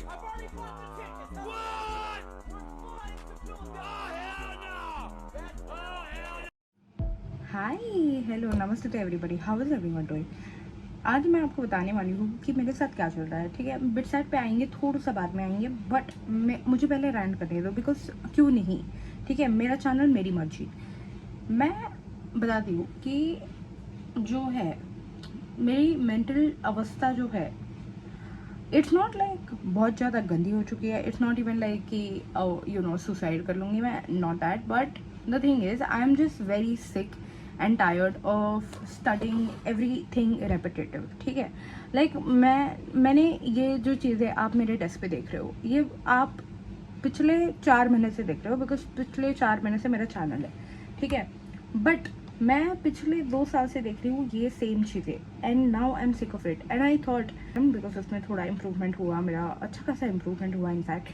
I've already bought the tickets. What? We're flying to Philadelphia. Oh, hell no! Oh, hell no! Hi hello नमस्ते to everybody, how is everyone doing. आज मैं आपको बताने वाली हूँ कि मेरे साथ क्या चल रहा है। ठीक है, बिट साइड पे आएंगे, थोड़ा सा बाद में आएंगे, बट मुझे पहले रैंट करने दो, बिकॉज क्यों नहीं। ठीक है, मेरा चैनल मेरी मर्जी। मैं बताती हूँ कि जो है मेरी मेंटल अवस्था जो है, इट्स नॉट लाइक बहुत ज़्यादा गंदी हो चुकी है। इट्स नॉट इवन लाइक कि यू नो सुसाइड कर लूँगी मैं, not that, but the thing is I am just very sick and tired of studying every thing repetitive. ठीक है, लाइक मैंने ये जो चीज़ें आप मेरे टेस्ट पे देख रहे हो, ये आप पिछले 4 महीने से देख रहे हो, बिकॉज पिछले 4 महीने से मेरा चैनल है। ठीक है, बट मैं पिछले 2 साल से देख रही हूँ ये सेम चीज़ें, and now I am sick of it, and I thought because उसमें थोड़ा इम्प्रूवमेंट हुआ, मेरा अच्छा खासा इम्प्रूवमेंट हुआ in fact,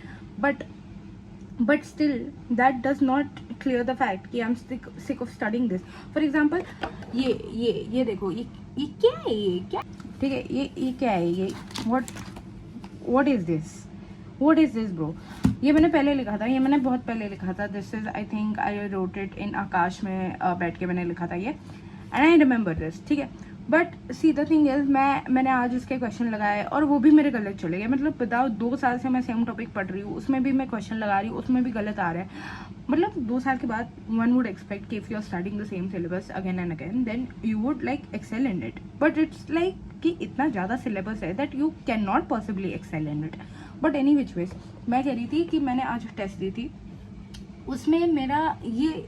but still that does not clear the fact कि I am sick of studying this. For example ये देखो, ये क्या है, ये क्या, ठीक है, ये क्या है, ये what is this, what is this bro. ये मैंने पहले लिखा था, ये मैंने बहुत पहले लिखा था। This is I think I wrote it in Aakash में बैठ के मैंने लिखा था ये, एंड आई रिमेंबर दिस। ठीक है, but see the thing is मैंने आज उसके क्वेश्चन लगाए और वो भी मेरे गलत चले गए। मतलब बताओ, 2 साल से मैं सेम टॉपिक पढ़ रही हूँ, उसमें भी मैं क्वेश्चन लगा रही हूँ, उसमें भी गलत आ रहा है। मतलब 2 साल के बाद वन वुड एक्सपेक्ट कि if you are studying the same syllabus again and again, then you would like excel in it, but it's like कि इतना ज़्यादा सिलेबस है that you can not possibly excel in it. But any which ways, मैं कह रही थी कि मैंने आज टेस्ट दी थी, उसमें मेरा ये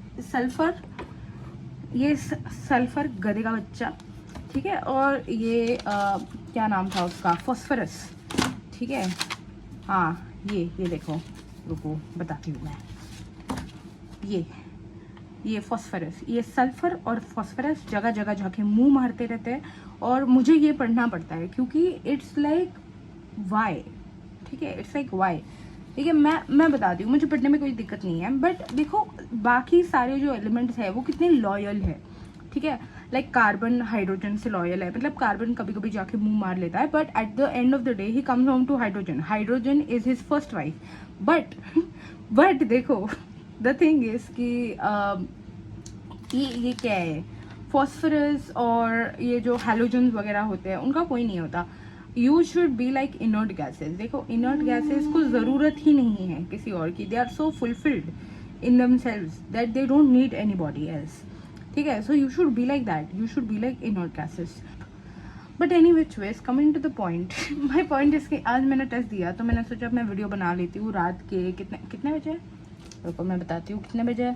सल्फर गधे का बच्चा, ठीक है, और ये क्या नाम था उसका, फॉस्फरस। ठीक है, हाँ, ये देखो, रुको बताती हूँ मैं। ये फॉस्फरस, ये सल्फर और फॉस्फरस जगह जगह जाके मुंह मारते रहते हैं, और मुझे ये पढ़ना पड़ता है क्योंकि इट्स लाइक वाई। ठीक है, इट्स लाइक वाई। ठीक है, मैं बताती हूँ, मुझे पढ़ने में कोई दिक्कत नहीं है, बट देखो बाकी सारे जो एलिमेंट्स है वो कितने लॉयल है। ठीक है, लाइक कार्बन हाइड्रोजन से लॉयल है, मतलब कार्बन कभी कभी जाके मुंह मार लेता है, but at the end of the day he comes home to hydrogen. Hydrogen is his first wife. But but देखो, द थिंग इज कि ये क्या है, फॉस्फरस और ये जो हैलोजन्स वगैरह होते हैं उनका कोई नहीं होता। You should be like inert gases. देखो, इनर्ट गैसेज को ज़रूरत ही नहीं है किसी और की, they are so fulfilled in themselves that they don't need any body else. ठीक है, so you should be like that, you should be like inert gases. But any which ways, coming to the point, my point इसके, आज मैंने test दिया तो मैंने सोचा मैं वीडियो बना लेती हूँ। रात के कितने बजे है, रुको मैं बताती हूँ कितने बजे है।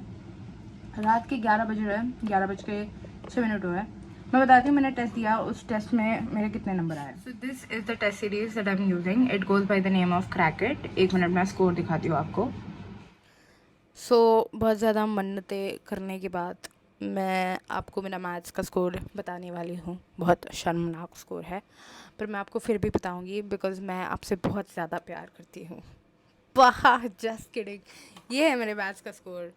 रात के 11 बज रहे हैं, 11 बज के 6 मिनट हुए हैं। मैं बताती हूँ मैंने टेस्ट दिया, उस टेस्ट में मेरे कितने नंबर आए। So this is the test series that I am using, it goes by the name of Crackate. 1 minute में स्कोर दिखाती हूँ आपको। बहुत ज़्यादा मन्नतें करने के बाद मैं आपको मेरा मैथ्स का स्कोर बताने वाली हूँ। बहुत शर्मनाक स्कोर है, पर मैं आपको फिर भी बताऊँगी बिकॉज़ मैं आपसे बहुत ज़्यादा प्यार करती हूँ। वाह, जस्ट किडिंग। ये है मेरे मैथ्स का score.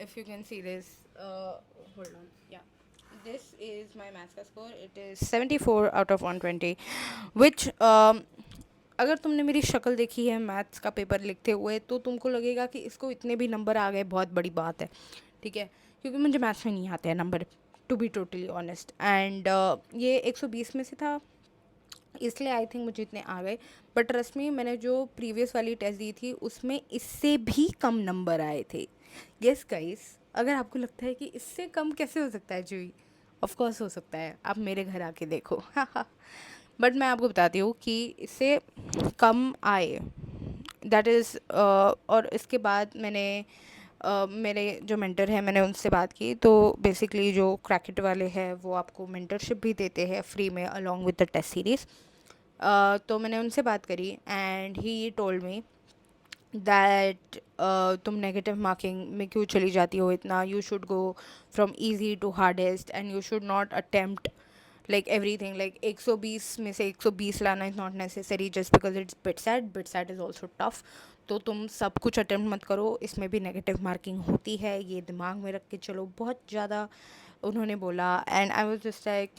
If you can see this, hold on, yeah, this is my maths का score. It is 74 out of 120, which अगर तुमने मेरी शक्ल देखी है मैथ्स का पेपर लिखते हुए तो तुमको लगेगा कि इसको इतने भी नंबर आ गए बहुत बड़ी बात है। ठीक है, क्योंकि मुझे मैथ्स में नहीं आते हैं number, to be totally honest, and ये 120 में से था, इसलिए आई थिंक मुझे इतने आ गए। बट ट्रस्ट मी, मैंने जो प्रीवियस वाली टेस्ट दी थी उसमें इससे भी कम नंबर आए थे। यस गाइस, अगर आपको लगता है कि इससे कम कैसे हो सकता है जूही, ऑफ कोर्स हो सकता है, आप मेरे घर आके देखो। बट मैं आपको बताती हूँ कि इससे कम आए, दैट इज़। और इसके बाद मैंने मेरे जो मेंटर हैं मैंने उनसे बात की, तो बेसिकली जो क्रैकेट वाले हैं वो आपको मेंटरशिप भी देते हैं फ्री में along with the test series. तो मैंने उनसे बात करी and he told me that तुम नेगेटिव मार्किंग में क्यों चली जाती हो इतना, you should go from easy to hardest and you should not attempt like everything, like 120 में से 120 लाना is not necessary just because it's BITSAT is also tough. तो तुम सब कुछ अटेम्प्ट मत करो, इसमें भी नेगेटिव मार्किंग होती है, ये दिमाग में रख के चलो। बहुत ज़्यादा उन्होंने बोला, and I was just like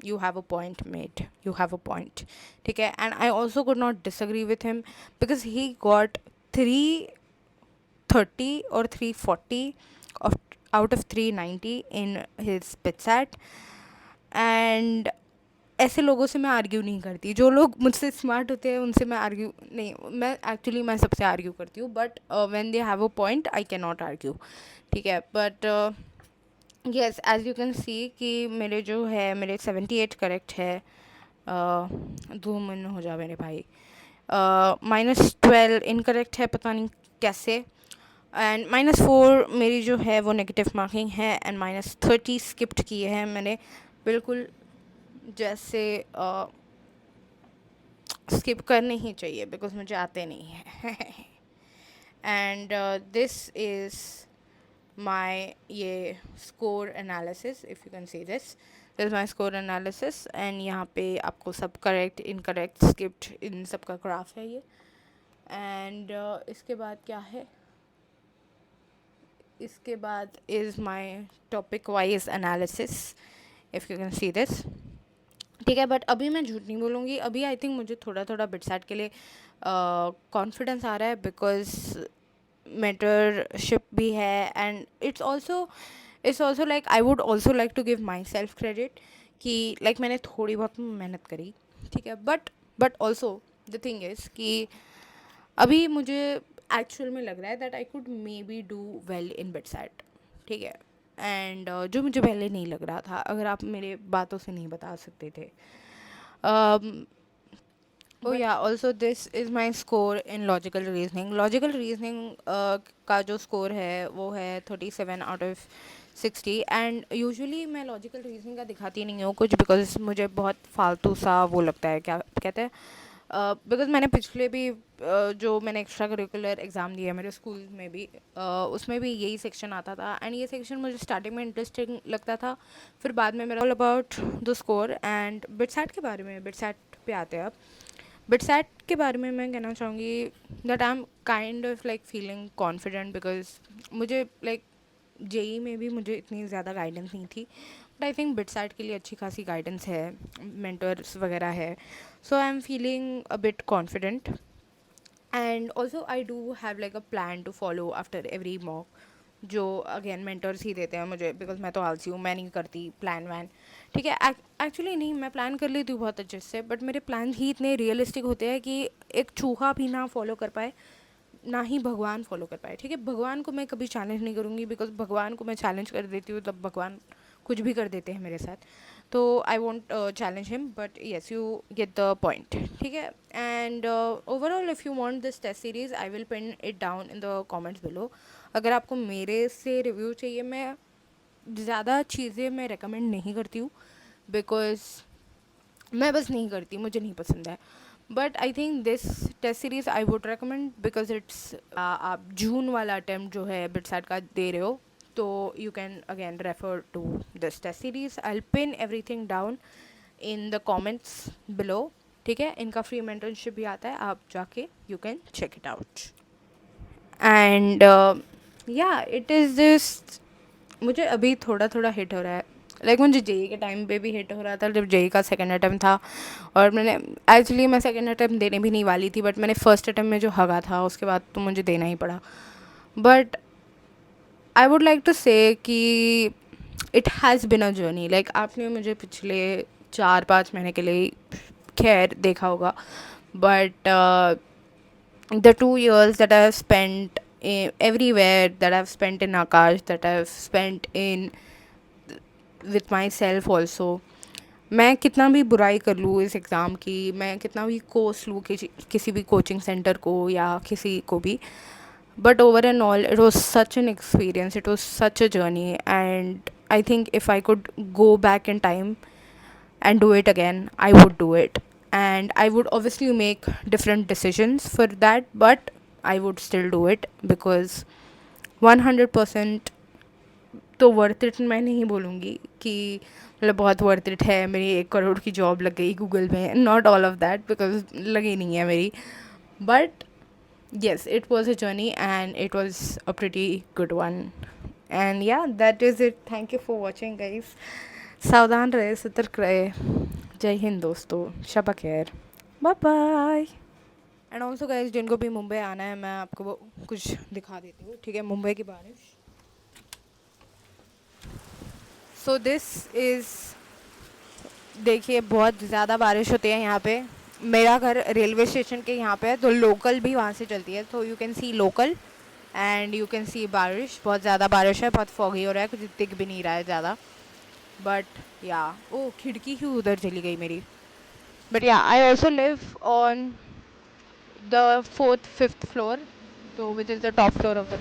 you have a point, mate, you have a point. ठीक है, and I also could not disagree with him because he got 330 or 340 of out of 390 in his PITSAT. And ऐसे लोगों से मैं argue नहीं करती, जो लोग मुझसे स्मार्ट होते हैं उनसे मैं आर्ग्यू नहीं, मैं सबसे आर्ग्यू करती हूँ, but when they have a point I can not argue, ठीक है. But yes, as you can see कि मेरे जो है मेरे 78 करेक्ट है. 2 महीने हो जा मेरे भाई. -12 इनकरेक्ट है, पता नहीं कैसे. एंड -4 मेरी जो है वो नेगेटिव मार्किंग है. एंड -30 स्किप्ड किए हैं मैंने, बिल्कुल जैसे स्किप करने ही चाहिए बिकॉज मुझे आते नहीं है. एंड दिस इज़ my ये score analysis, if you can see this is my score analysis. and यहाँ पे आपको सब correct, incorrect, skipped इन सब का graph है ये. and इसके बाद क्या है, इसके बाद is my topic wise analysis, if you can see this. ठीक है, बट अभी मैं झूठ नहीं बोलूँगी, अभी आई थिंक मुझे थोड़ा थोड़ा बिटसैट के लिए कॉन्फिडेंस आ रहा है बिकॉज mentorship भी है. And it's also like I would also like to give my self credit कि लाइक मैंने थोड़ी बहुत मेहनत करी, ठीक है. But also the thing is कि अभी मुझे एक्चुअल में लग रहा है that I could may be do well in BITSAT, ठीक है. एंड जो मुझे पहले नहीं लग रहा था, अगर आप मेरे बातों से नहीं बता सकते थे. Oh yeah, also this is my score in logical reasoning. Logical reasoning का जो score है वो है 37 out of 60. एंड यूजुअली मैं लॉजिकल रीजनिंग का दिखाती नहीं हूँ कुछ बिकॉज मुझे बहुत फालतू सा वो लगता है, क्या कहते हैं, बिकॉज मैंने पिछले भी जो मैंने एक्स्ट्रा करिकुलर एग्ज़ाम दिया मेरे स्कूल में भी, उसमें भी यही सेक्शन आता था. एंड ये सेक्शन मुझे स्टार्टिंग में इंटरेस्टिंग लगता था, फिर बाद में मेरा all about the score. And BITSAT के बारे में, बिटसैट पे आते हैं अब. बिटसैट के बारे में मैं कहना चाहूँगी that I am kind of like feeling confident because मुझे लाइक जेई में भी मुझे इतनी ज़्यादा गाइडेंस नहीं थी, बट आई थिंक बिटसैट के लिए अच्छी खासी गाइडेंस है, मेंटर्स वगैरह है. So I am feeling a bit confident. And also I do have like a plan to follow after every mock, जो अगेन मेंटर्स ही देते हैं मुझे बिकॉज मैं तो आलसी हूँ, मैं नहीं करती प्लान वैन, ठीक है. एक्चुअली नहीं, मैं प्लान कर लेती हूँ बहुत अच्छे से, बट मेरे प्लान ही इतने रियलिस्टिक होते हैं कि एक चूहा भी ना फॉलो कर पाए, ना ही भगवान फॉलो कर पाए, ठीक है. भगवान को मैं कभी चैलेंज नहीं करूँगी बिकॉज भगवान को मैं चैलेंज कर देती हूँ तब भगवान कुछ भी कर देते हैं मेरे साथ, तो I want challenge him. But yes, you get the point, ठीक है. एंड overall if you want this test series I will pin it down in the comments below. अगर आपको मेरे से रिव्यू चाहिए, मैं ज़्यादा चीज़ें मैं रेकमेंड नहीं करती हूँ बिकॉज मैं बस नहीं करती, मुझे नहीं पसंद है. But I think this test series I would recommend because it's आप जून वाला अटैम्प्ट जो है बिटसैट का दे रहे हो, तो you can again refer to this test series. I will pin everything down in the comments below, ठीक है. इनका फ्री मेंटरशिप भी आता है, आप जाके you can check it out. And या इट इज़ जस्ट, मुझे अभी थोड़ा थोड़ा हिट हो रहा है, लाइक मुझे जेई के टाइम पे भी हिट हो रहा था जब जेई का सेकंड अटैम्प्ट था. और मैंने एक्चुअली मैं सेकंड अटैम्प्ट देने भी नहीं वाली थी, बट मैंने फर्स्ट अटैम्प्ट में जो हगा था उसके बाद तो मुझे देना ही पड़ा. But I would like to say कि it has been a journey. Like आपने मुझे पिछले 4-5 महीने के लिए खैर देखा होगा, but the 2 years that I have spent everywhere, that I've spent in Akash, that I've spent in with myself also, मैं कितना भी बुराई कर लूँ इस एग्ज़ाम की, मैं कितना भी कोर्स लूँ किसी भी कोचिंग सेंटर को या किसी को भी, but over and all it was such an experience, it was such a journey. And I think if I could go back in time and do it again, I would do it. And I would obviously make different decisions for that, but I would still do it because 100% तो worth it मैं नहीं बोलूँगी कि मतलब बहुत worth it है, मेरी 1 करोड़ की जॉब लग गई गूगल में, not all of that because लगी नहीं है मेरी. But yes, it was a journey and it was a pretty good one. And yeah, that is it. Thank you for watching, guys. सावधान रहे, सतर्क रहे। जय हिंद दोस्तों, शब खैर, bye bye. And also guys, जिनको भी मुंबई आना है, मैं आपको वो कुछ दिखा देती हूँ, ठीक है, मुंबई की बारिश। सो दिस इज़, देखिए बहुत ज़्यादा बारिश होती है यहाँ पे। मेरा घर रेलवे स्टेशन के यहाँ पे है, तो लोकल भी वहाँ से चलती है, तो you can C local and you can सी बारिश। बहुत ज़्यादा बारिश है, बहुत फॉगी हो रहा है, कुछ दिख भी नहीं रहा है ज़्यादा, बट या ओ खिड़की ही उधर चली गई मेरी। But yeah I also live on the 4th 5th floor, तो which is the top floor of the